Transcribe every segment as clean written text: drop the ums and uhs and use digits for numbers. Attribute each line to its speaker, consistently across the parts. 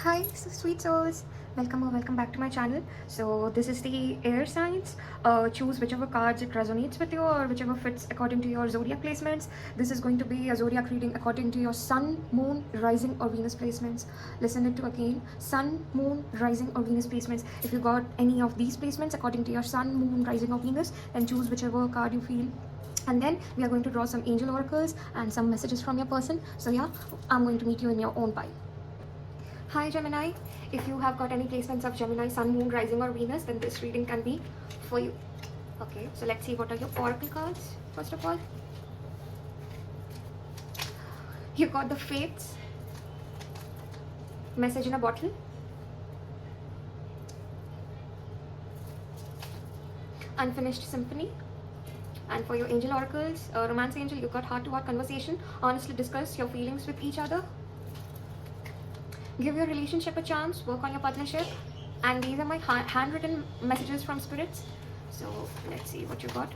Speaker 1: Hi, sweet souls. Welcome or welcome back to my channel. So this is the air signs. Choose whichever cards it resonates with you or whichever fits according to your zodiac placements. This is going to be a zodiac reading according to your sun, moon, rising or Venus placements. Listen it to again. Sun, moon, rising or Venus placements. If you got any of these placements according to your sun, moon, rising or Venus, then choose whichever card you feel. And then we are going to draw some angel oracles and some messages from your person. So yeah, I'm going to meet you in your own pie. Hi Gemini, if you have got any placements of Gemini, Sun, Moon, Rising or Venus, then this reading can be for you. Okay, so let's see what are your oracle cards. First of all, you got the Fates, Message in a Bottle, Unfinished Symphony. And for your angel oracles, Romance Angel, you got Heart-to-Heart Conversation. Honestly discuss your feelings with each other. Give your relationship a chance, work on your partnership. And these are my handwritten messages from spirits. So let's see what you got.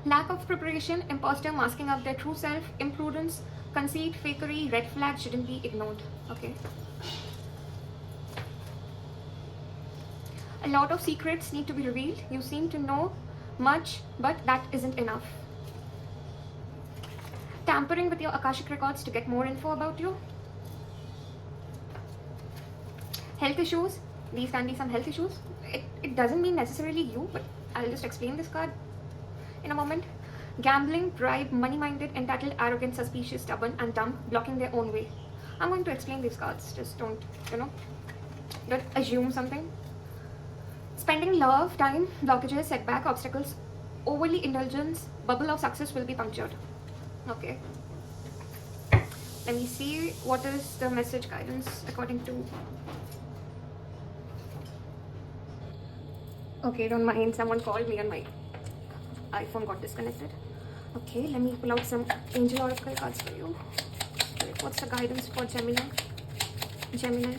Speaker 1: Lack of preparation, imposter masking up their true self, imprudence, conceit, fakery, red flag shouldn't be ignored. Okay. A lot of secrets need to be revealed. You seem to know much, but that isn't enough. Tampering with your Akashic records to get more info about you. Health issues, these can be some health issues. It doesn't mean necessarily you, but I'll just explain this card in a moment. Gambling, bribe, money-minded, entitled, arrogant, suspicious, stubborn and dumb, blocking their own way. I'm going to explain these cards, just don't assume something. Spending love, time, blockages, setback, obstacles, overly indulgence, bubble of success will be punctured. Okay. Let me see what is the message guidance according to... Okay, don't mind, someone called me and my iPhone got disconnected. Okay, let me pull out some angel oracle cards for you. Okay, what's the guidance for Gemini? Gemini.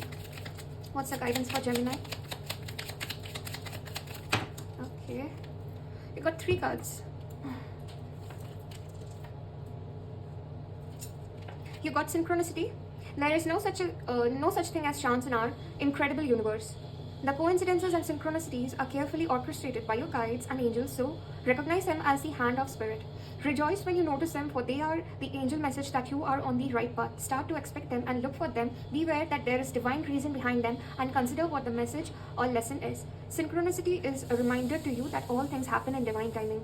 Speaker 1: What's the guidance for Gemini? Okay. You got 3 cards. You got synchronicity. There is no such thing as chance in our incredible universe. The coincidences and synchronicities are carefully orchestrated by your guides and angels, so recognize them as the hand of spirit. Rejoice when you notice them, for they are the angel message that you are on the right path. Start to expect them and look for them. Beware that there is divine reason behind them and consider what the message or lesson is. Synchronicity is a reminder to you that all things happen in divine timing.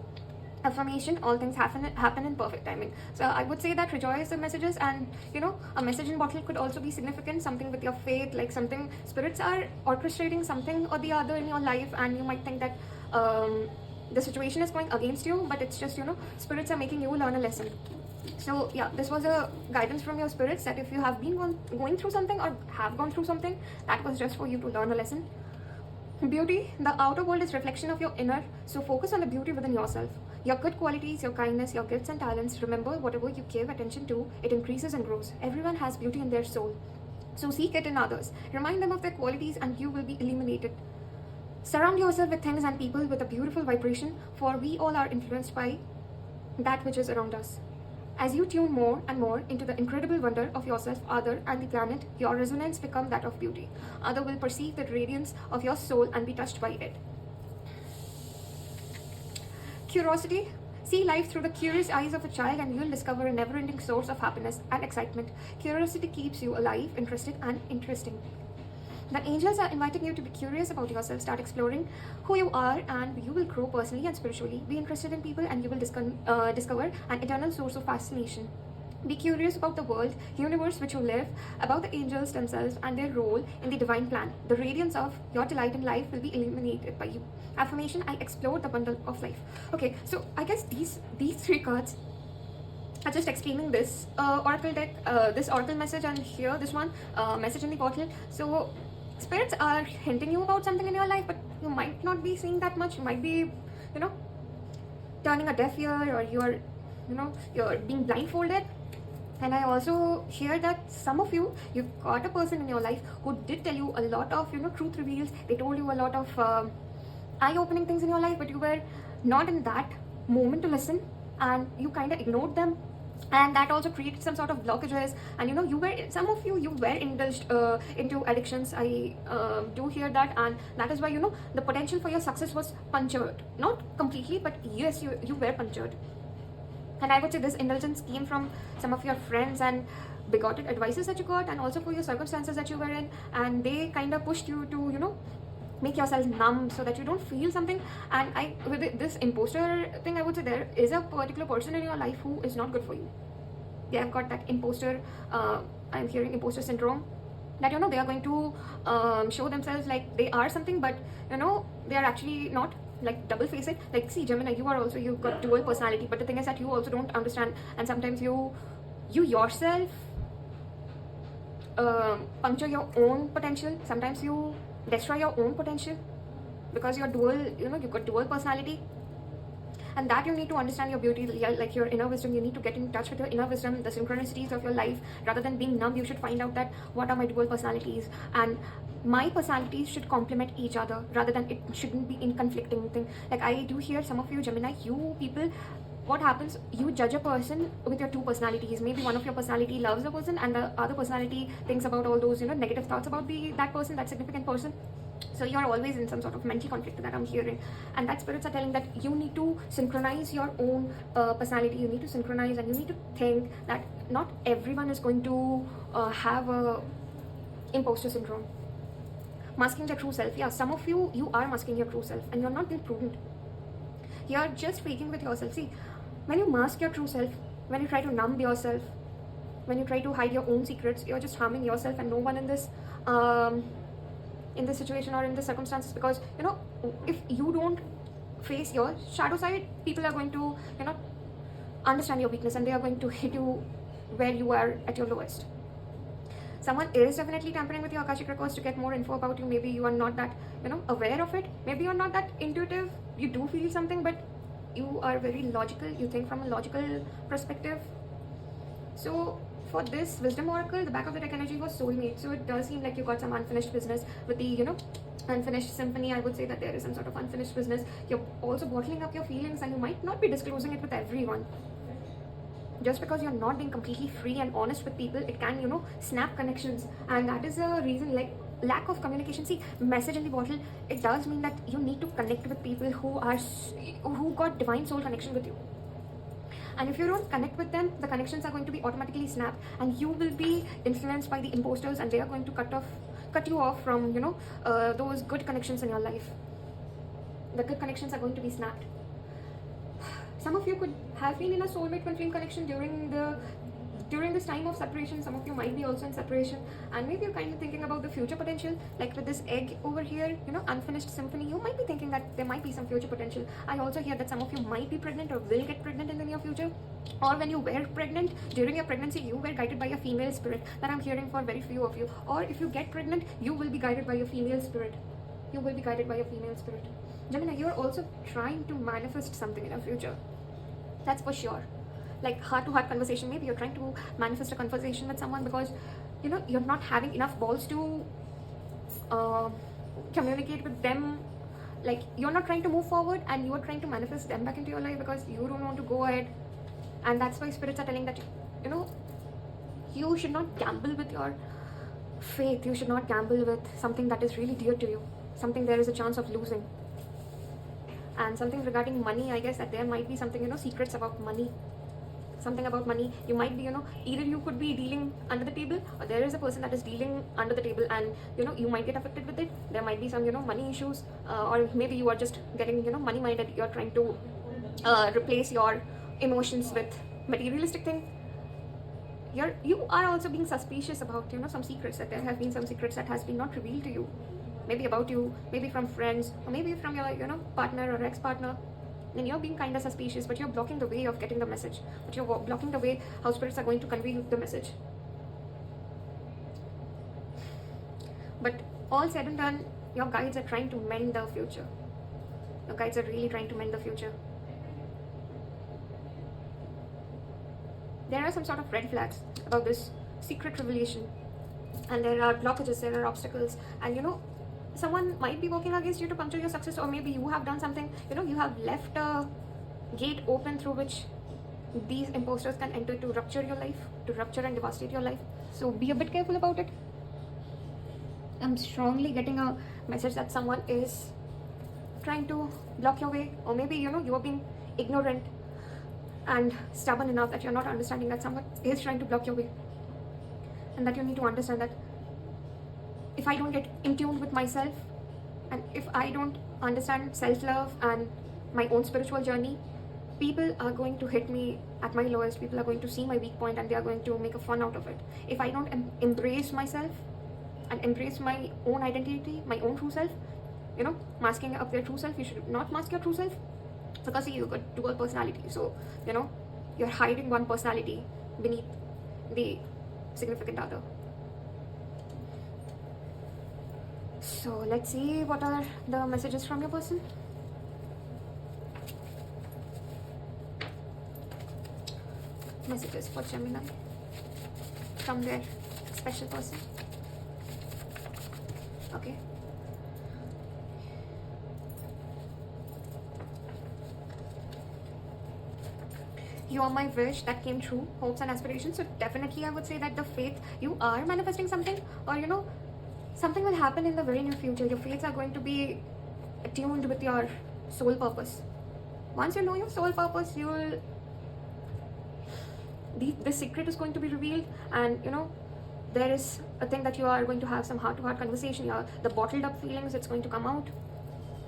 Speaker 1: Affirmation, all things happen in perfect timing. So I would say that rejoice the messages, and a message in bottle could also be significant, something with your faith, like something spirits are orchestrating something or the other in your life, and you might think that the situation is going against you, but it's just spirits are making you learn a lesson. So yeah, this was a guidance from your spirits that if you have been going through something or have gone through something, that was just for you to learn a lesson. Beauty, the outer world is reflection of your inner, so focus on the beauty within yourself. Your good qualities, your kindness, your gifts and talents. Remember, whatever you give attention to, it increases and grows. Everyone has beauty in their soul, so seek it in others. Remind them of their qualities and you will be illuminated. Surround yourself with things and people with a beautiful vibration, for we all are influenced by that which is around us. As you tune more and more into the incredible wonder of yourself, other and the planet, your resonance becomes that of beauty. Other will perceive the radiance of your soul and be touched by it. Curiosity. See life through the curious eyes of a child and you'll discover a never-ending source of happiness and excitement. Curiosity keeps you alive, interested and interesting. The angels are inviting you to be curious about yourself. Start exploring who you are and you will grow personally and spiritually. Be interested in people and you will discover an eternal source of fascination. Be curious about the world, universe which you live, about the angels themselves and their role in the divine plan. The radiance of your delight in life will be illuminated by you. Affirmation, I explored the bundle of life. Okay, so I guess these 3 cards are just explaining this oracle deck, this oracle message, and here this one, message in the bottle. So spirits are hinting you about something in your life, but you might not be seeing that much. You might be, turning a deaf ear, or you're being blindfolded. And I also hear that some of you got a person in your life who did tell you a lot of, truth reveals. They told you a lot of eye-opening things in your life, but you were not in that moment to listen, and you kind of ignored them. and that also created some sort of blockages. And some of you were indulged into addictions. I do hear that, and that is why the potential for your success was punctured, not completely, but yes, you were punctured. And I would say this indulgence came from some of your friends and bigoted advices that you got, and also for your circumstances that you were in, and they kind of pushed you to make yourself numb so that you don't feel something. And with this imposter thing, I would say there is a particular person in your life who is not good for you. They have got that imposter, I'm hearing imposter syndrome, that they are going to show themselves like they are something, but they are actually not, like double face it. Like, see, Gemini, you've got dual personality, but the thing is that you also don't understand, and sometimes you yourself puncture your own potential. Sometimes you destroy your own potential because you're dual, you've got dual personality. And that you need to understand your beauty, like your inner wisdom. You need to get in touch with your inner wisdom, the synchronicities of your life. Rather than being numb, you should find out that what are my dual personalities, and my personalities should complement each other rather than it shouldn't be in conflicting thing. Like, I do hear some of you Gemini, you people, what happens, you judge a person with your two personalities. Maybe one of your personality loves the person, and the other personality thinks about all those negative thoughts about that person, that significant person. So you're always in some sort of mental conflict, that I'm hearing. And that spirits are telling that you need to synchronize your own personality. You need to synchronize, and you need to think that not everyone is going to have a imposter syndrome. Masking their true self. Yeah, some of you are masking your true self, and you're not being prudent. You're just faking with yourself. See, when you mask your true self, when you try to numb yourself, when you try to hide your own secrets, you're just harming yourself and no one in this situation or in the circumstances. Because if you don't face your shadow side, people are going to understand your weakness, and they are going to hit you where you are at your lowest. Someone is definitely tampering with your Akashic records to get more info about you. Maybe you are not that aware of it. Maybe you're not that intuitive. You do feel something, but you are very logical. You think from a logical perspective. So for this wisdom oracle, the back of the deck energy was soulmate. So it does seem like you got some unfinished business with the unfinished symphony. I would say that there is some sort of unfinished business. You're also bottling up your feelings, and you might not be disclosing it with everyone. Just because you're not being completely free and honest with people, it can snap connections. And that is a reason, like lack of communication. See, message in the bottle, it does mean that you need to connect with people who got divine soul connection with you. And if you don't connect with them, the connections are going to be automatically snapped, and you will be influenced by the imposters, and they are going to cut you off from those good connections in your life. The good connections are going to be snapped. Some of you could have been in a soulmate twin flame connection during this time of separation. Some of you might be also in separation, and maybe you're kind of thinking about the future potential. Like with this egg over here, unfinished symphony, you might be thinking that there might be some future potential. I also hear that some of you might be pregnant or will get pregnant in the near future. Or when you were pregnant, during your pregnancy, you were guided by a female spirit. That I'm hearing for very few of you. Or if you get pregnant, you will be guided by a female spirit. You will be guided by a female spirit. Gemini, you're also trying to manifest something in your future. That's for sure. Like heart-to-heart conversation. Maybe you're trying to manifest a conversation with someone because you're not having enough balls to communicate with them. Like, you're not trying to move forward, and you're trying to manifest them back into your life because you don't want to go ahead. And that's why spirits are telling that you should not gamble with your faith. You should not gamble with something that is really dear to you, something there is a chance of losing. And something regarding money, I guess that there might be something, secrets about money. Something about money. You might be, either you could be dealing under the table, or there is a person that is dealing under the table, and, you might get affected with it. There might be some, money issues, or maybe you are just getting, money-minded. You're trying to replace your emotions with materialistic thing. You are also being suspicious about, some secrets, that there have been some secrets that has been not revealed to you. Maybe about you, maybe from friends, or maybe from your, partner or ex-partner. And you're being kind of suspicious, but you're blocking the way of getting the message. But you're blocking the way how spirits are going to convey the message. But all said and done, your guides are trying to mend the future. Your guides are really trying to mend the future. There are some sort of red flags about this secret revelation. And there are blockages, there are obstacles, and someone might be working against you to puncture your success, or maybe you have done something, you have left a gate open through which these imposters can enter to rupture your life, to rupture and devastate your life. So be a bit careful about it. I'm strongly getting a message that someone is trying to block your way, or maybe you are being ignorant and stubborn enough that you're not understanding that someone is trying to block your way, and that you need to understand that if I don't get in tune with myself, and if I don't understand self-love and my own spiritual journey, people are going to hit me at my lowest. People are going to see my weak point and they are going to make a fun out of it. If I don't embrace myself and embrace my own identity, my own true self, masking up their true self, you should not mask your true self, because see, you've got dual personality. So you're hiding one personality beneath the significant other. So let's see what are the messages from your person. Messages for Gemini from their special person. Okay. You are my wish that came true, hopes and aspirations. So definitely I would say that the faith, you are manifesting something, or something will happen in the very near future. Your faiths are going to be attuned with your soul purpose. Once you know your soul purpose, the secret is going to be revealed, and there is a thing that you are going to have some heart-to-heart conversation. The bottled up feelings, it's going to come out,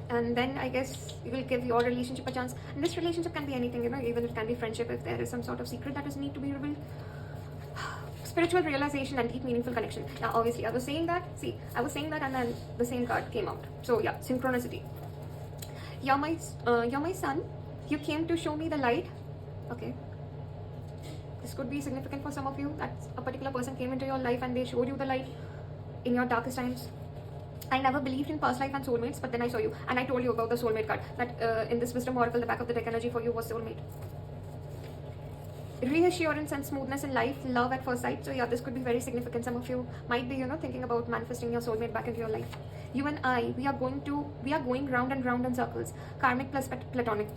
Speaker 1: and then I guess you will give your relationship a chance. And this relationship can be anything, even it can be friendship if there is some sort of secret that is need to be revealed. Spiritual realization and deep meaningful connection. Now obviously I was saying that and then the same card came out. So yeah, synchronicity. You're my son. You came to show me the light. Okay. This could be significant for some of you, that a particular person came into your life and they showed you the light in your darkest times. I never believed in past life and soulmates, but then I saw you and I told you about the soulmate card, that in this wisdom oracle, the back of the deck energy for you was soulmate. Reassurance and smoothness in life, love at first sight. So yeah, this could be very significant. Some of you might be thinking about manifesting your soulmate back into your life. You and I, we are going round and round in circles, karmic plus platonic.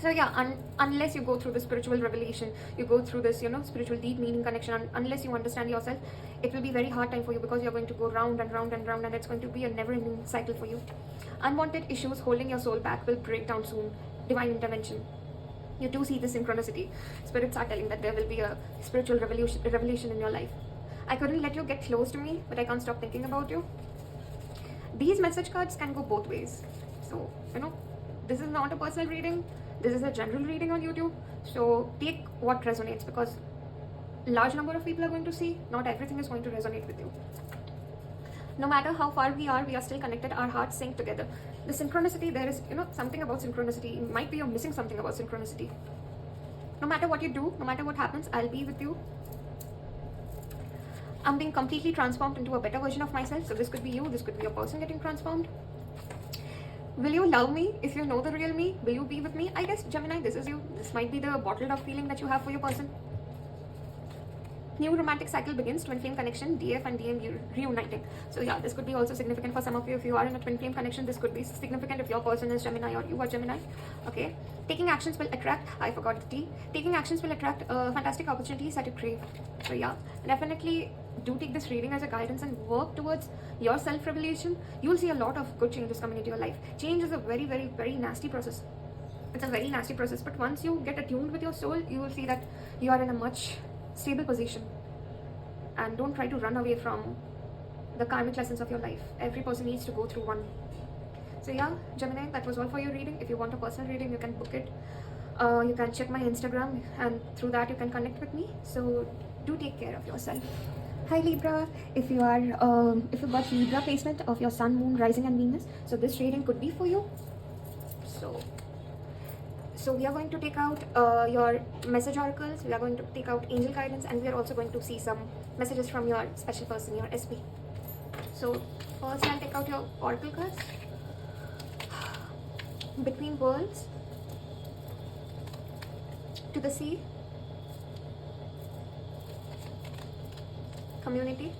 Speaker 1: So yeah, unless you go through the spiritual revelation, you go through this spiritual deep meaning connection, unless you understand yourself, it will be very hard time for you, because you're going to go round and round and round, and it's going to be a never-ending cycle for you. Unwanted issues holding your soul back will break down soon. Divine intervention. You do see the synchronicity. Spirits are telling that there will be a spiritual revelation in your life. I couldn't let you get close to me, but I can't stop thinking about you. These message cards can go both ways. So this is not a personal reading. This is a general reading on YouTube. So take what resonates, because large number of people are going to see. Not everything is going to resonate with you. No matter how far we are still connected. Our hearts sync together. The synchronicity, there is something about synchronicity. It might be you're missing something about synchronicity. No matter what you do, no matter what happens, I'll be with you. I'm being completely transformed into a better version of myself. So this could be you, this could be a person getting transformed. Will you love me if you know the real me? Will you be with me? I guess Gemini, this is you. This might be the bottled up feeling that you have for your person. New romantic cycle begins, twin flame connection, DF and DM reuniting. So yeah, this could be also significant for some of you. If you are in a twin flame connection, this could be significant if your person is Gemini or you are Gemini. Okay. Taking actions will attract, I forgot the T. Taking actions will attract fantastic opportunities that you crave. So yeah, definitely do take this reading as a guidance and work towards your self-revelation. You will see a lot of good changes coming into your life. Change is a very, very, very nasty process. It's a very nasty process, but once you get attuned with your soul, you will see that you are in a much stable position. And don't try to run away from the karmic lessons of your life. Every person needs to go through one. So yeah, Gemini, that was all for your reading. If you want a personal reading, you can book it. You can check my Instagram, and through that you can connect with me. So do take care of yourself. Hi Libra, if you got Libra placement of your Sun, Moon, Rising and Venus, so this reading could be for you. So we are going to take out your message oracles, we are going to take out angel guidance, and we are also going to see some messages from your special person, your SP. So first I'll take out your oracle cards. Between worlds, to the sea, community,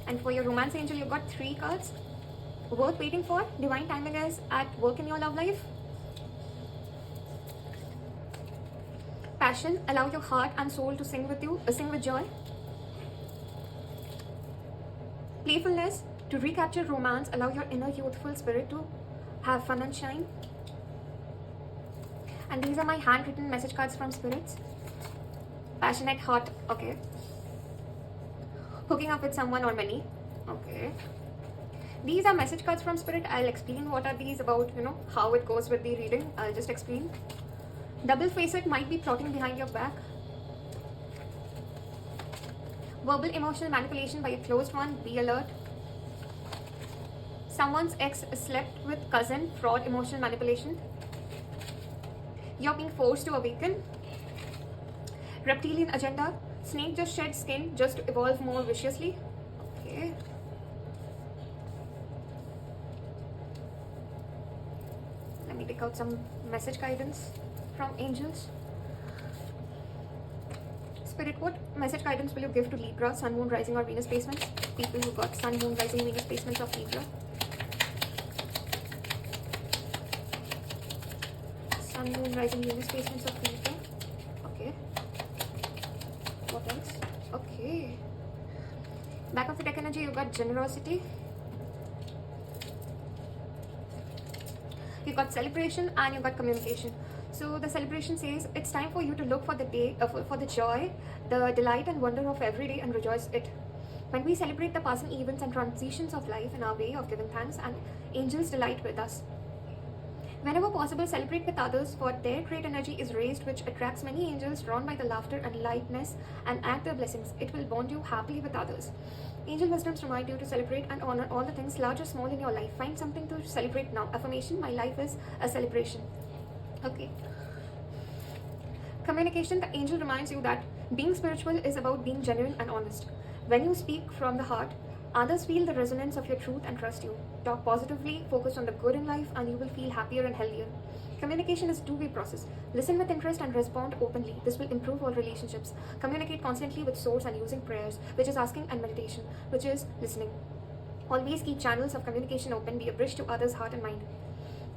Speaker 1: and for your romance angel you got 3 cards. Worth waiting for, divine timing is at work in your love life. Passion, allow your heart and soul to sing with you, sing with joy. Playfulness, to recapture romance, allow your inner youthful spirit to have fun and shine. And these are my handwritten message cards from spirits. Passionate heart, okay. Hooking up with someone or many, okay. These are message cards from spirit. I'll explain what are these about, how it goes with the reading. I'll just explain. Double-faced might be plotting behind your back. Verbal emotional manipulation by a closed one, be alert. Someone's ex slept with cousin, fraud, emotional manipulation. You're being forced to awaken. Reptilian agenda, snake just shed skin just to evolve more viciously. Okay. Let me take out some message guidance from angels. Spirit, what message guidance will you give to Libra, Sun, Moon, Rising or Venus placements? People who got Sun, Moon, Rising, Venus placements of Libra. Sun, Moon, Rising, Venus placements of Libra. Okay. What else? Okay. Back of the deck energy, you got generosity. You got celebration and you got communication. So the celebration says it's time for you to look for the day, for the joy, the delight and wonder of every day and rejoice it. When we celebrate the passing events and transitions of life in our way of giving thanks, and angels delight with us. Whenever possible, celebrate with others, for their great energy is raised, which attracts many angels drawn by the laughter and lightness and add their blessings. It will bond you happily with others. Angel wisdoms remind you to celebrate and honor all the things large or small in your life. Find something to celebrate now. Affirmation, my life is a celebration. Okay. Communication, the angel reminds you that being spiritual is about being genuine and honest. When you speak from the heart, others feel the resonance of your truth and trust you. Talk positively, focus on the good in life, and you will feel happier and healthier. Communication is a two-way process. Listen with interest and respond openly. This will improve all relationships. Communicate constantly with source and using prayers, which is asking, and meditation, which is listening. Always keep channels of communication open. Be a bridge to others' heart and mind.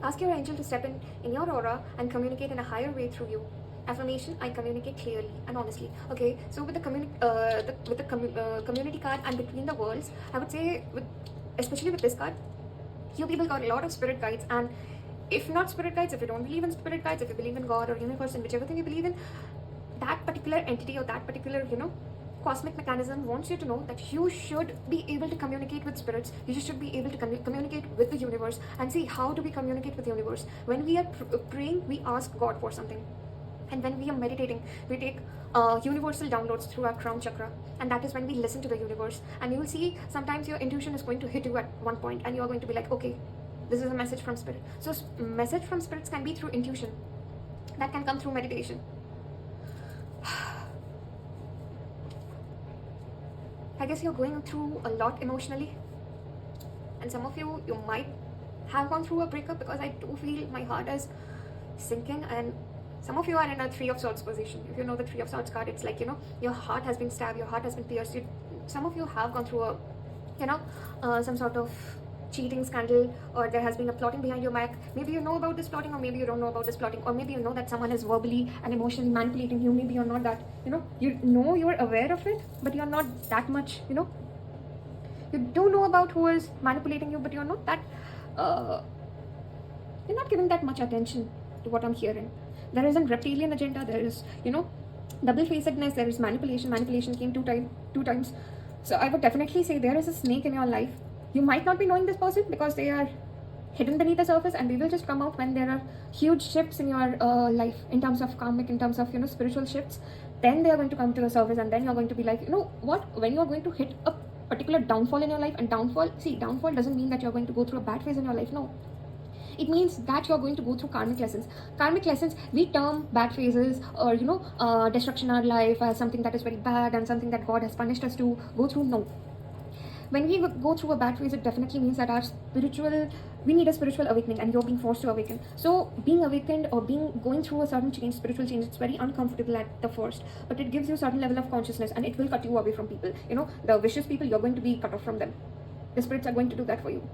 Speaker 1: Ask your angel to step in your aura and communicate in a higher way through you. Affirmation, I communicate clearly and honestly. Okay, so with the community card and between the worlds, I would say, especially with this card, you people got a lot of spirit guides. And if not spirit guides, if you don't believe in spirit guides, if you believe in God or universe and whichever thing you believe in, that particular entity or that particular, cosmic mechanism wants you to know that you should be able to communicate with spirits. You should be able to communicate with the universe. And see, how do we communicate with the universe? When we are praying, we ask God for something. And when we are meditating, we take universal downloads through our crown chakra. And that is when we listen to the universe. And you will see sometimes your intuition is going to hit you at one point and you are going to be like, okay, this is a message from spirit. So message from spirits can be through intuition. That can come through meditation. I guess you're going through a lot emotionally. And some of you might have gone through a breakup, because I do feel my heart is sinking. And some of you are in a Three of Swords position. If you know the Three of Swords card, it's like, your heart has been stabbed, your heart has been pierced. Some of you have gone through some sort of cheating scandal, or there has been a plotting behind your back. Maybe you know about this plotting, or maybe you don't know about this plotting, or maybe you know that someone is verbally and emotionally manipulating you. Maybe you're not that, you're aware of it, but you're not that much, you do know about who is manipulating you, but you're not that, you're not giving that much attention to what I'm hearing. There is a reptilian agenda, there is, double-facedness, there is manipulation. Manipulation came two times. So I would definitely say there is a snake in your life. You might not be knowing this person because they are hidden beneath the surface, and they will just come out when there are huge shifts in your life, in terms of karmic, in terms of, spiritual shifts. Then they are going to come to the surface, and then you're going to be like, when you're going to hit a particular downfall in your life. And downfall doesn't mean that you're going to go through a bad phase in your life. No. It means that you're going to go through karmic lessons. Karmic lessons, we term bad phases or, destruction in our life as something that is very bad and something that God has punished us to go through. No. When we go through a bad phase, it definitely means that we need a spiritual awakening, and you're being forced to awaken. So being awakened or going through a certain change, spiritual change, it's very uncomfortable at the first, but it gives you a certain level of consciousness, and it will cut you away from people. The vicious people, you're going to be cut off from them. The spirits are going to do that for you,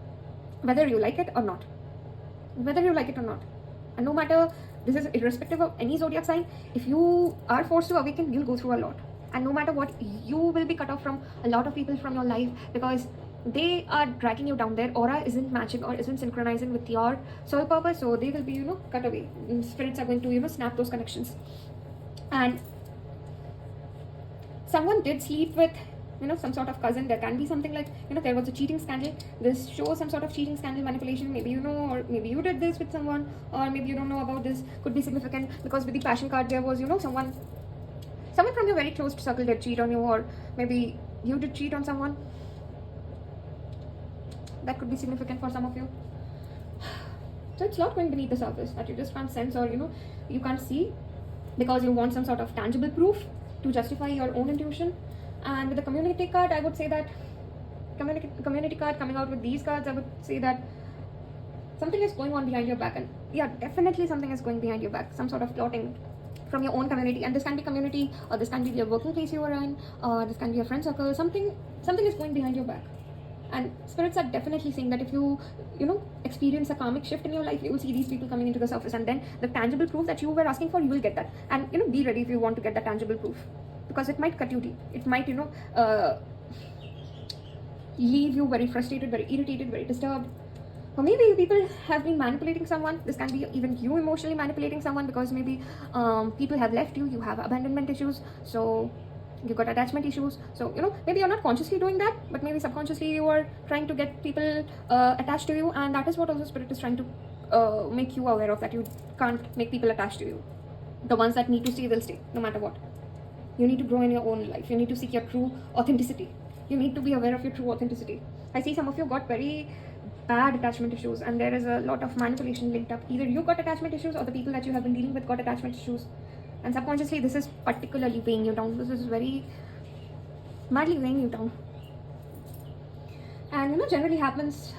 Speaker 1: whether you like it or not. And no matter this is irrespective of any zodiac sign. If you are forced to awaken, you'll go through a lot, and no matter what, you will be cut off from a lot of people from your life, because they are dragging you down. Their aura isn't matching or isn't synchronizing with your soul purpose, so they will be, cut away. Spirits are going to, snap those connections. And someone did sleep with, some sort of cousin. There can be something like, there was a cheating scandal. This shows some sort of cheating scandal, manipulation. Maybe you know, or maybe you did this with someone, or maybe you don't know about this. Could be significant, because with the passion card, there was, someone from your very close circle did cheat on you, or maybe you did cheat on someone. That could be significant for some of you. So it's not going beneath the surface that you just can't sense, or you can't see, because you want some sort of tangible proof to justify your own intuition. And with the community card, I would say that community card coming out with these cards, I would say that something is going on behind your back. And yeah, definitely something is going behind your back, some sort of plotting from your own community. And this can be community, or this can be the working place you are in, or this can be a friend circle. Something is going behind your back. And spirits are definitely saying that if you experience a karmic shift in your life, you will see these people coming into the surface, and then the tangible proof that you were asking for, you will get that. And be ready if you want to get that tangible proof, because it might cut you deep. It might leave you very frustrated, very irritated, very disturbed. Or maybe people have been manipulating someone. This can be even you emotionally manipulating someone, because maybe people have left you, you have abandonment issues, so you got attachment issues. So maybe you're not consciously doing that, but maybe subconsciously you are trying to get people attached to you. And that is what also spirit is trying to make you aware of, that you can't make people attached to you. The ones that need to stay will stay, no matter what. You need to grow in your own life. You need to seek your true authenticity. You need to be aware of your true authenticity. I see some of you got very bad attachment issues, and there is a lot of manipulation linked up. Either you got attachment issues, or the people that you have been dealing with got attachment issues. And subconsciously, this is particularly weighing you down. This is very madly weighing you down. And generally happens,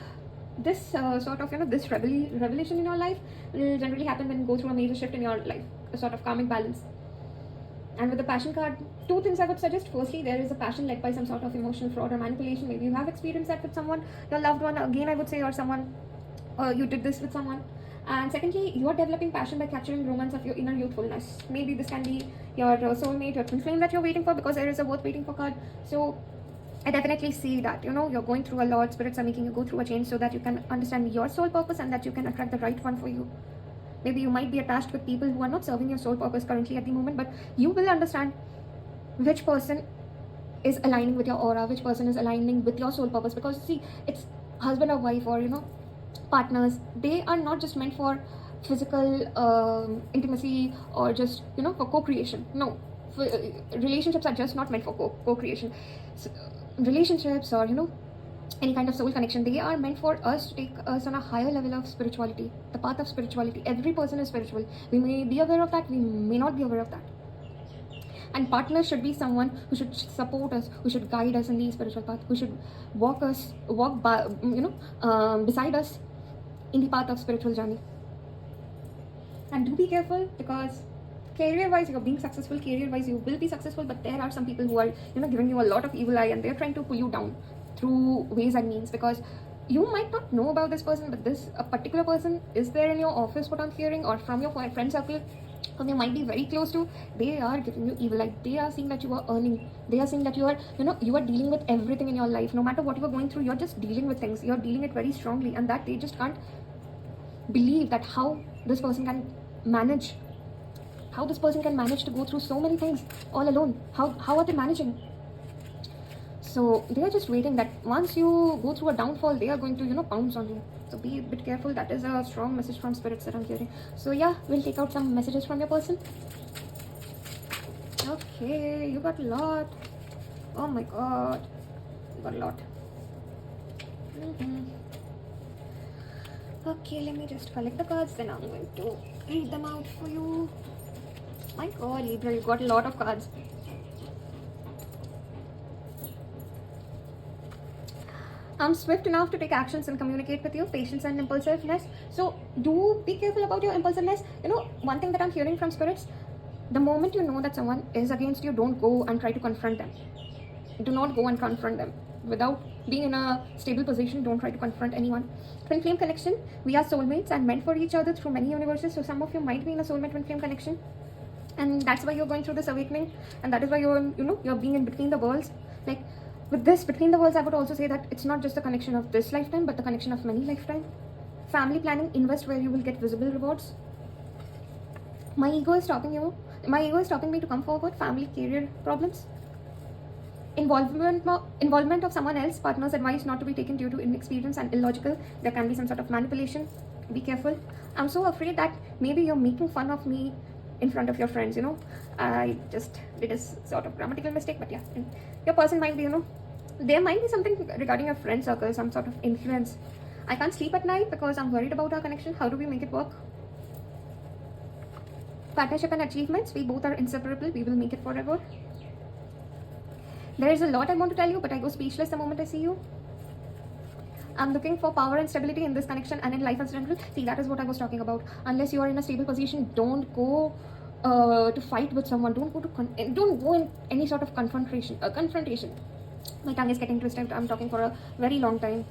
Speaker 1: this sort of this revelation in your life will generally happen when you go through a major shift in your life, a sort of karmic balance. And with the passion card, two things I would suggest. Firstly, there is a passion led by some sort of emotional fraud or manipulation. Maybe you have experienced that with someone, your loved one, again I would say, or someone, you did this with someone. And secondly, you are developing passion by capturing romance of your inner youthfulness. Maybe this can be your soulmate, your twin flame that you're waiting for, because there is a worth waiting for card. So I definitely see that, you're going through a lot. Spirits are making you go through a change so that you can understand your soul purpose, and that you can attract the right one for you. Maybe you might be attached with people who are not serving your soul purpose currently at the moment, but you will understand which person is aligning with your aura, which person is aligning with your soul purpose. Because see, it's husband or wife, or partners. They are not just meant for physical intimacy, or just for co-creation. No, relationships are just not meant for co-creation. Relationships, or any kind of soul connection, they are meant for us to take us on a higher level of spirituality, the path of spirituality. Every person is spiritual. We may be aware of that, we may not be aware of that. And partners should be someone who should support us, who should guide us in the spiritual path, who should walk beside us in the path of spiritual journey. And do be careful, because career wise you're being successful, career wise you will be successful, but there are some people who are giving you a lot of evil eye, and they're trying to pull you down through ways and means, because you might not know about this person, but a particular person is there in your office, what I'm hearing, or from your friend circle, whom you might be very close to. They are giving you evil eye. They are seeing that you are earning. They are seeing that you are dealing with everything in your life. No matter what you are going through, you're just dealing with things. You're dealing it very strongly, and that they just can't believe that how this person can manage to go through so many things all alone. How are they managing? So they are just waiting that once you go through a downfall, they are going to pounce on you. So be a bit careful. That is a strong message from spirits that I'm hearing. So yeah, we'll take out some messages from your person. Okay, you got a lot. Oh my god, you got a lot. Okay, let me just collect the cards, then I'm going to read them out for you. My god, Libra, you got a lot of cards. I'm swift enough to take actions and communicate with you. Patience and impulsiveness. So do be careful about your impulsiveness. One thing that I'm hearing from spirits, the moment you know that someone is against you, don't go and try to confront them. Do not go and confront them. without being in a stable position. Don't try to confront anyone. Twin flame connection. We are soulmates and meant for each other through many universes. So some of you might be in a soulmate twin flame connection, and that's why you're going through this awakening, and that is why you're being in between the worlds. Like with this between the worlds, I would also say that it's not just the connection of this lifetime, but the connection of many lifetime. Family planning. Invest where you will get visible rewards. My ego is stopping me to come forward. Family, career problems. Involvement of someone else, partner's advice not to be taken due to inexperience and illogical. There can be some sort of manipulation. Be careful. I'm so afraid that maybe you're making fun of me in front of your friends. I just did a sort of grammatical mistake, but yeah, your person might be, there might be something regarding your friend circle, some sort of influence. I can't sleep at night because I'm worried about our connection. How do we make it work? Partnership and achievements. We both are inseparable. We will make it forever. There is a lot I want to tell you, but I go speechless the moment I see you. I'm looking for power and stability in this connection and in life as general. See, that is what I was talking about. Unless you are in a stable position, don't go to fight with someone. Don't go in any sort of confrontation. My tongue is getting twisted. I'm talking for a very long time.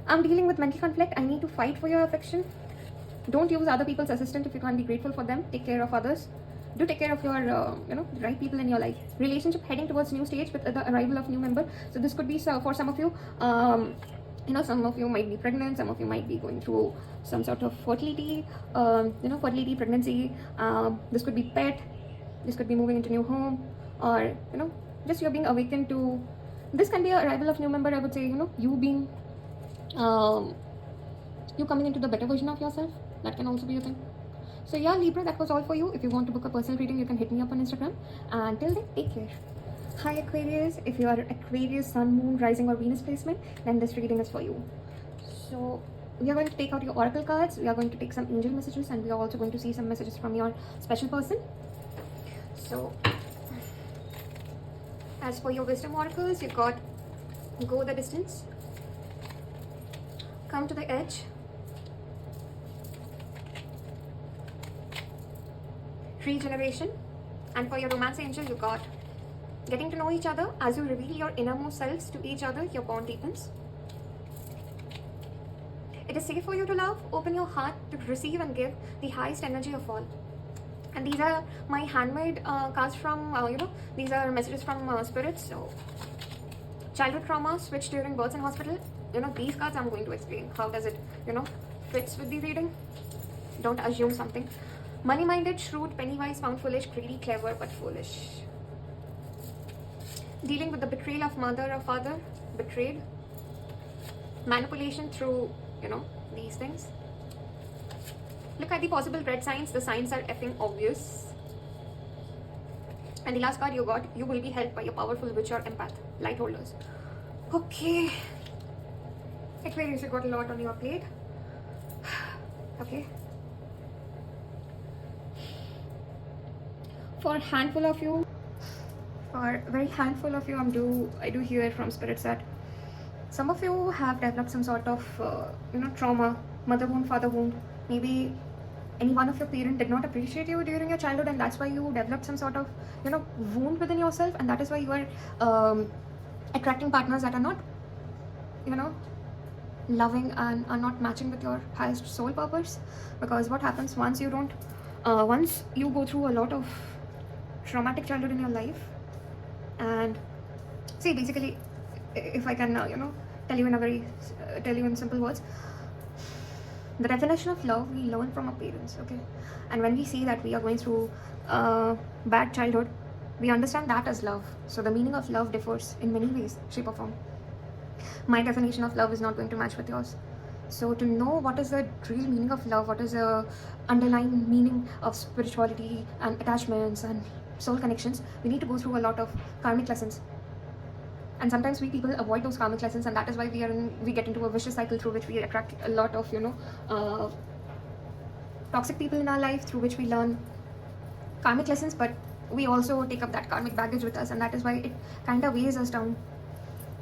Speaker 1: I'm dealing with mental conflict. I need to fight for your affection. Don't use other people's assistance if you can't be grateful for them. Take care of others. Do take care of your the right people in your life. Relationship heading towards new stage with the arrival of new member. So this could be for some of you. Some of you might be pregnant. Some of you might be going through some sort of fertility. Fertility, pregnancy. This could be pet. This could be moving into new home, or just you're being awakened to. This can be an arrival of new member. I would say you being you coming into the better version of yourself. That can also be a thing. So yeah, Libra, that was all for you. If you want to book a personal reading, you can hit me up on Instagram. And till then, take care. Hi Aquarius. If you are Aquarius, Sun, Moon, Rising or Venus placement, then this reading is for you. So we are going to take out your oracle cards. We are going to take some angel messages, and we are also going to see some messages from your special person. So as for your wisdom oracles, you got go the distance, come to the edge, regeneration, and for your romance angel, you got getting to know each other. As you reveal your innermost selves to each other, your bond deepens. It is safe for you to love. Open your heart to receive and give the highest energy of all. And these are my handmade cards from these are messages from spirits. So childhood trauma, switch during births in hospital. These cards I'm going to explain how does it fits with the reading. Don't assume something. Money-minded, shrewd, penny-wise, found foolish, greedy, clever, but foolish. Dealing with the betrayal of mother or father, betrayed. Manipulation through, these things. Look at the possible red signs. The signs are effing obvious. And the last card you got, you will be helped by a powerful witch or empath, light holders. Okay. Aquarius, you got a lot on your plate. Okay. For a handful of you, I do hear from spirits that some of you have developed some sort of trauma, mother wound, father wound. Maybe any one of your parents did not appreciate you during your childhood, and that's why you developed some sort of wound within yourself, and that is why you are attracting partners that are not loving and are not matching with your highest soul purpose. Because what happens once you go through a lot of traumatic childhood in your life, and see, basically, if I can tell you in simple words, the definition of love we learn from our parents. Okay, and when we see that we are going through bad childhood, we understand that as love. So the meaning of love differs in many ways, shape or form. My definition of love is not going to match with yours. So to know what is the real meaning of love, what is the underlying meaning of spirituality and attachments and soul connections, we need to go through a lot of karmic lessons. And sometimes we people avoid those karmic lessons, and that is why we get into a vicious cycle through which we attract a lot of toxic people in our life, through which we learn karmic lessons, but we also take up that karmic baggage with us, and that is why it kind of weighs us down.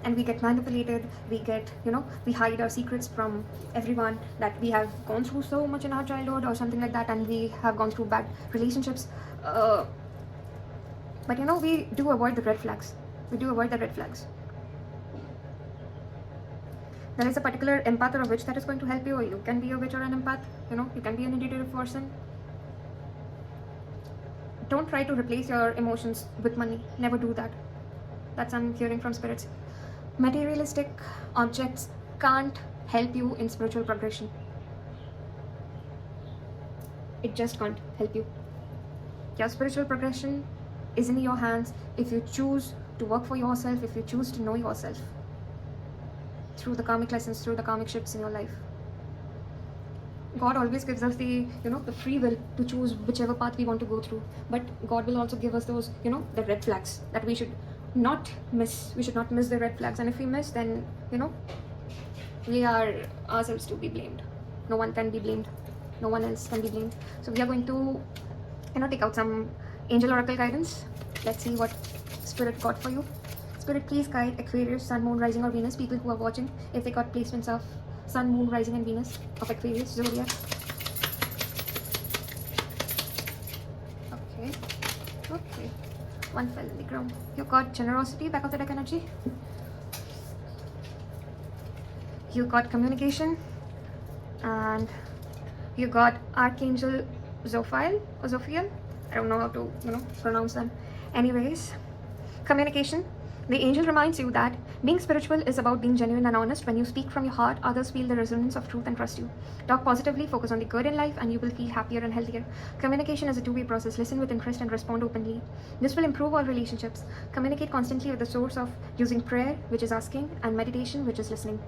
Speaker 1: And we get manipulated, we hide our secrets from everyone, that we have gone through so much in our childhood or something like that, and we have gone through bad relationships. But we do avoid the red flags. There is a particular empath or a witch that is going to help you, or you can be a witch or an empath. You can be an intuitive person. Don't try to replace your emotions with money. Never do that. That's I'm hearing from spirits. Materialistic objects can't help you in spiritual progression. It just can't help you. Your spiritual progression is in your hands if you choose to work for yourself, if you choose to know yourself through the karmic lessons, through the karmic shifts in your life. God always gives us the free will to choose whichever path we want to go through. But God will also give us those, the red flags that we should not miss. We should not miss the red flags. And if we miss, then, we are ourselves to be blamed. No one can be blamed. No one else can be blamed. So we are going to, take out some angel oracle guidance. Let's see what Spirit got for you. Spirit, please guide Aquarius, Sun, Moon, Rising or Venus, people who are watching, if they got placements of Sun, Moon, Rising and Venus of Aquarius zodiac. Okay. One fell in the ground. You got generosity, back of the deck energy. You got communication. And you got Archangel Zophiel or Zophiel. I don't know how to, pronounce them. Anyways, communication. The angel reminds you that being spiritual is about being genuine and honest. When you speak from your heart, others feel the resonance of truth and trust you. Talk positively, focus on the good in life, and you will feel happier and healthier. Communication is a two-way process. Listen with interest and respond openly. This will improve all relationships. Communicate constantly with the source of using prayer, which is asking, and meditation, which is listening.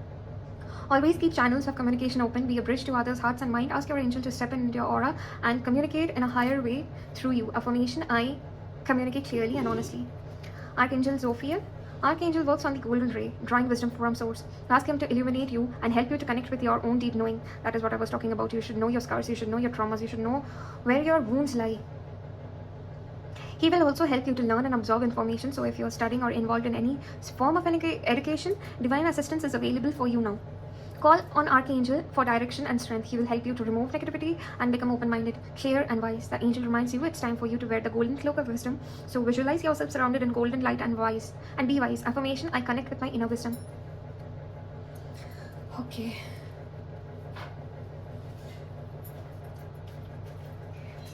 Speaker 1: Always keep channels of communication open. Be a bridge to others' hearts and mind. Ask your angel to step into your aura and communicate in a higher way through you. Affirmation: I communicate clearly and honestly. Archangel Zophiel. Archangel works on the golden ray, drawing wisdom from source. Ask him to illuminate you and help you to connect with your own deep knowing. That is what I was talking about. You should know your scars, you should know your traumas, you should know where your wounds lie. He will also help you to learn and absorb information. So if you're studying or involved in any form of education, divine assistance is available for you now. Call on Archangel for direction and strength. He will help you to remove negativity and become open-minded, clear and wise. The angel reminds you it's time for you to wear the golden cloak of wisdom. So visualize yourself surrounded in golden light and wise. And be wise. Affirmation: I connect with my inner wisdom. Okay.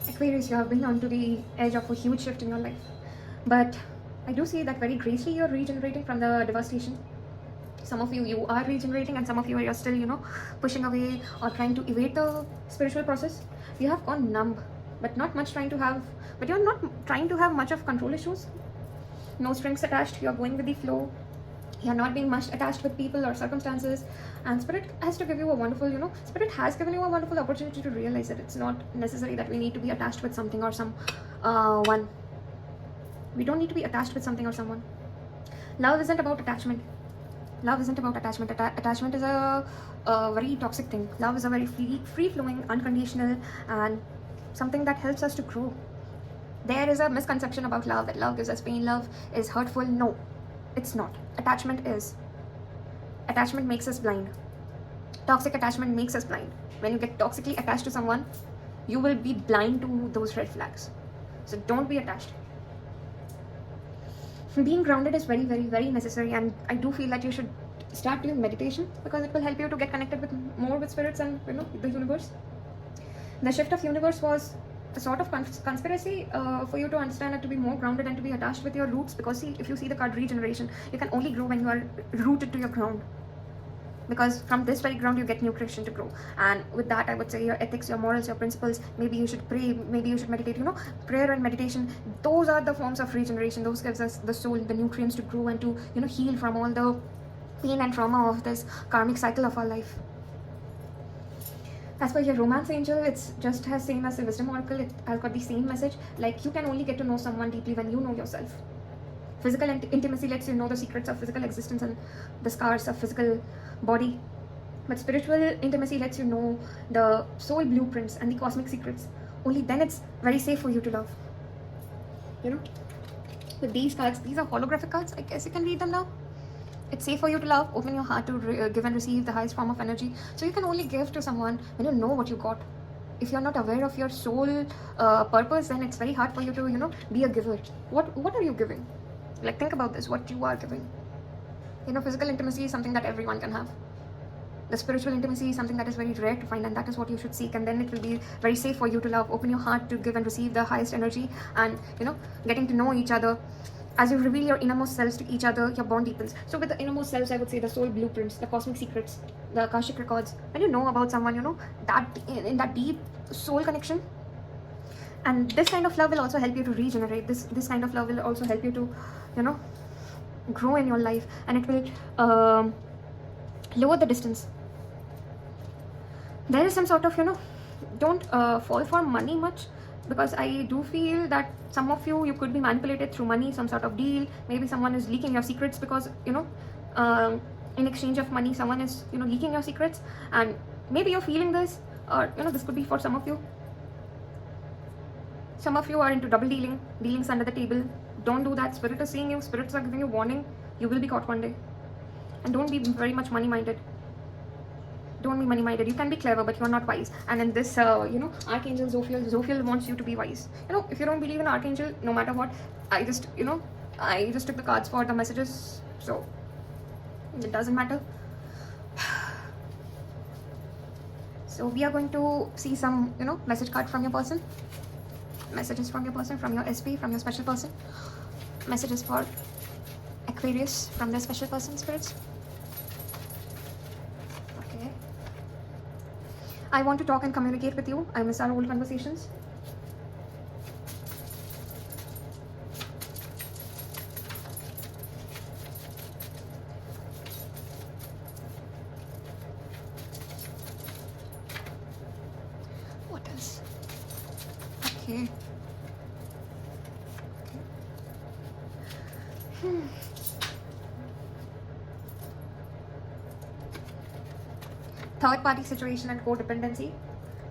Speaker 1: Aquarius, you have been onto the edge of a huge shift in your life. But I do see that very gracefully you're regenerating from the devastation. Some of you are regenerating, and some of you are still, pushing away or trying to evade the spiritual process. You have gone numb, but you're not trying to have much of control issues. No strings attached. You're going with the flow. You're not being much attached with people or circumstances. And Spirit has to give you a wonderful, Spirit has given you a wonderful opportunity to realize that it's not necessary that we need to be attached with something or one. We don't need to be attached with something or someone. Love isn't about attachment. Love isn't about attachment. Attachment is a very toxic thing. Love is a very free-flowing, unconditional, and something that helps us to grow. There is a misconception about love, that love gives us pain, love is hurtful. No, it's not. Attachment is. Attachment makes us blind. Toxic attachment makes us blind. When you get toxically attached to someone, you will be blind to those red flags. So don't be attached. Being grounded is very, very, very necessary, and I do feel that you should start doing meditation because it will help you to get connected with more with spirits and the universe. The shift of universe was a sort of conspiracy for you to understand and to be more grounded and to be attached with your roots, because see, if you see the card regeneration, you can only grow when you are rooted to your ground. Because from this very ground you get nutrition to grow. And with that, I would say your ethics, your morals, your principles, maybe you should pray, maybe you should meditate. Prayer and meditation, those are the forms of regeneration. Those gives us the soul, the nutrients to grow and to heal from all the pain and trauma of this karmic cycle of our life. As per your romance angel, it's just as same as the wisdom oracle. It has got the same message, like you can only get to know someone deeply when you know yourself. Physical intimacy lets you know the secrets of physical existence and the scars of physical body. But spiritual intimacy lets you know the soul blueprints and the cosmic secrets. Only then it's very safe for you to love. With these cards, these are holographic cards. I guess you can read them now. It's safe for you to love. Open your heart to give and receive the highest form of energy. So you can only give to someone when you know what you got. If you're not aware of your soul purpose, then it's very hard for you to, be a giver. What are you giving? Like, think about this, what you are giving. Physical intimacy is something that everyone can have. The spiritual intimacy is something that is very rare to find, and that is what you should seek, and then it will be very safe for you to love. Open your heart to give and receive the highest energy, and getting to know each other. As you reveal your innermost selves to each other, your bond deepens. So with the innermost selves, I would say the soul blueprints, the cosmic secrets, the Akashic records. When you know about someone, that in that deep soul connection, and this kind of love will also help you to regenerate. This kind of love will also help you to grow in your life, and it will lower the distance. There is some sort of don't fall for money much, because I do feel that some of you could be manipulated through money, some sort of deal. Maybe someone is leaking your secrets, because in exchange of money someone is leaking your secrets, and maybe you're feeling this, or this could be for some of you. Some of you are into double dealings under the table. Don't do that. Spirit is seeing you. Spirits are giving you warning. You will be caught one day. And don't be very much money minded. Don't be money minded. You can be clever, but you're not wise. And in this Archangel Zophiel wants you to be wise. If you don't believe in Archangel, no matter what, I just took the cards for the messages, so it doesn't matter. So we are going to see some message card from your person, messages from your person, from your SP, from your special person, messages for Aquarius from their special person, spirits. I want to talk and communicate with you. I miss our old conversations. What else? Okay. Third party situation and codependency.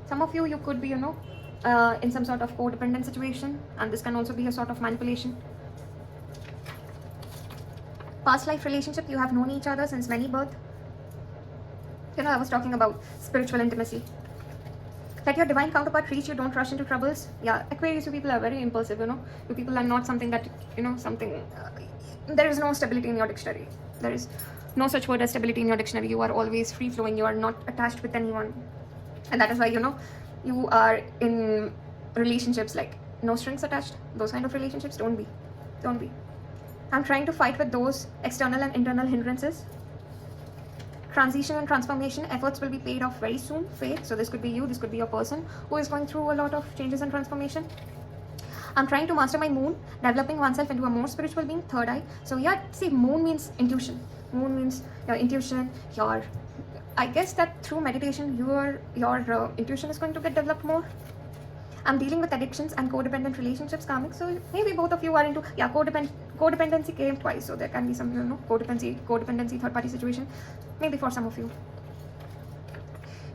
Speaker 1: Some of you could be in some sort of codependent situation, and this can also be a sort of manipulation. Past life relationship, you have known each other since many birth. I was talking about spiritual intimacy. Let your divine counterpart reach you, don't rush into troubles. Yeah, Aquarius, you people are very impulsive, You people are not something that, there is no stability in your dictionary. There is no such word as stability in your dictionary. You are always free flowing. You are not attached with anyone, and that is why you are in relationships like no strings attached. Those kind of relationships, don't be. I'm trying to fight with those external and internal hindrances. Transition and transformation efforts will be paid off very soon. Faith. So this could be you, this could be your person who is going through a lot of changes and transformation. I'm trying to master my moon, developing oneself into a more spiritual being. Third eye. So yeah, see, moon means intuition. Moon means your intuition, I guess that through meditation your intuition is going to get developed more. I'm dealing with addictions and codependent relationships, karmic. So maybe both of you are into codependency came twice, so there can be some codependency third party situation, maybe for some of you.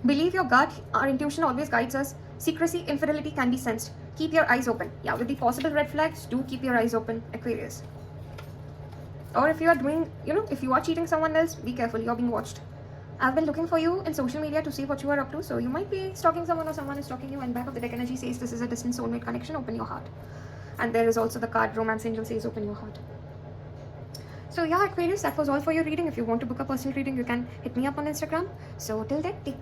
Speaker 1: Believe your gut. Our intuition always guides us. Secrecy, infidelity can be sensed. Keep your eyes open. Yeah, with the possible red flags, do keep your eyes open, Aquarius. Or if you are doing, if you are cheating someone else, be careful, you're being watched. I've been looking for you in social media to see what you are up to. So you might be stalking someone, or someone is stalking you, and back of the deck energy says this is a distant soulmate connection, open your heart. And there is also the card Romance Angel says open your heart. So yeah, Aquarius, that was all for your reading. If you want to book a personal reading, you can hit me up on Instagram. So till then, take